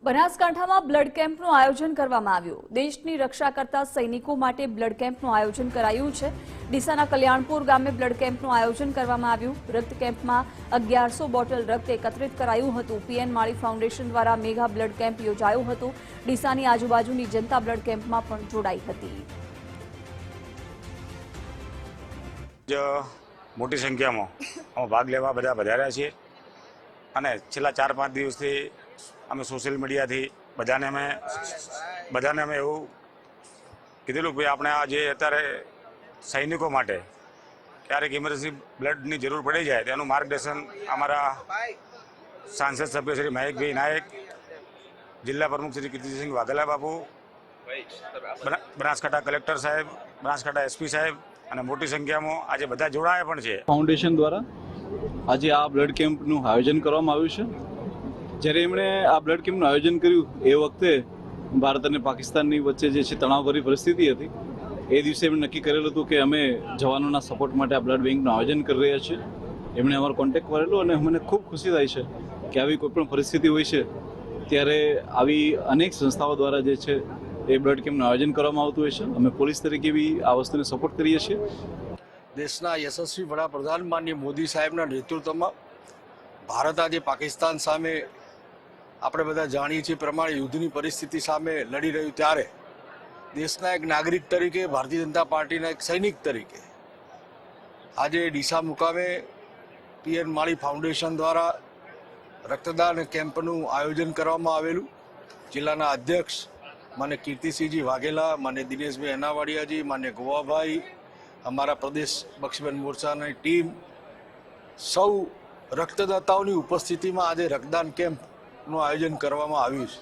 બનાસકાંઠામાં બ્લડ કેમ્પનું આયોજન કરવામાં આવ્યું। દેશની રક્ષા કરતા સૈનિકો માટે બ્લડ કેમ્પનું આયોજન કરાયું છે। ડીસાના કલ્યાણપુર ગામે બ્લડ કેમ્પનું આયોજન કરવામાં આવ્યું। રક્ત કેમ્પમાં 1100 બોટલ રક્ત એકત્રિત કરાયું હતું। પીએન માળી ફાઉન્ડેશન દ્વારા મેગા બ્લડ કેમ્પ યોજાયો હતો। ડીસાની આજુબાજુની જનતા બ્લડ કેમ્પમાં પણ જોડાઈ હતી। મોટી સંખ્યામાં ભાગ લેવા બધા વધાર્યા છીએ અને છેલ્લા 4-5 દિવસથી અમે સોશિયલ મીડિયાથી બધાને અમે એવું કીધેલું કે આપણે આ જે અત્યારે સૈનિકો માટે ક્યારેક ઇમરજન્સી બ્લડની જરૂર પડી જાય તેનું માર્ગદર્શન અમારા સાંસદ સભ્ય શ્રી મહેકભાઈ નાયક, જિલ્લા પ્રમુખ શ્રી કીર્તિસિંહ વાઘેલા બાપુ, બનાસકાંઠા કલેક્ટર સાહેબ, બનાસકાંઠા એસપી સાહેબ અને મોટી સંખ્યામાં આજે બધા જોડાયા પણ છે। ફાઉન્ડેશન દ્વારા આજે આ બ્લડ કેમ્પનું આયોજન કરવામાં આવ્યું છે। જ્યારે એમણે આ બ્લડ કેમ્પનું આયોજન કર્યું એ વખતે ભારત અને પાકિસ્તાનની વચ્ચે જે છે તણાવભરી પરિસ્થિતિ હતી। એ દિવસે એમણે નક્કી કરેલું હતું કે અમે જવાનોના સપોર્ટ માટે આ બ્લડ બેંકનું આયોજન કરી રહ્યા છીએ। એમણે અમારો કોન્ટેક્ટ કરેલો અને મને ખૂબ ખુશી થાય છે કે આવી કોઈ પણ પરિસ્થિતિ હોય છે ત્યારે આવી અનેક સંસ્થાઓ દ્વારા જે છે એ બ્લડ કેમ્પનું આયોજન કરવામાં આવતું હોય છે। અમે પોલીસ તરીકે બી આ વસ્તુને સપોર્ટ કરીએ છીએ। દેશના યશસ્વી વડાપ્રધાન માનનીય મોદી સાહેબના નેતૃત્વમાં ભારત આજે પાકિસ્તાન સામે આપણે બધા જાણીએ છીએ પ્રમાણે યુદ્ધની પરિસ્થિતિ સામે લડી રહ્યું, ત્યારે દેશના એક નાગરિક તરીકે, ભારતીય જનતા પાર્ટીના એક સૈનિક તરીકે આજે ડીસા મુકામે પીએન માળી ફાઉન્ડેશન દ્વારા રક્તદાન કેમ્પનું આયોજન કરવામાં આવેલું। જિલ્લાના અધ્યક્ષ માન્ય કીર્તિસિંહજી વાઘેલા, માન્ય દિનેશભાઈ અનાવાડિયાજી, માન્ય ગોવાભાઈ, અમારા પ્રદેશ બક્ષબંધ મોરચાની ટીમ, સૌ રક્તદાતાઓની ઉપસ્થિતિમાં આજે રક્તદાન કેમ્પનું આયોજન કરવામાં આવ્યું છે।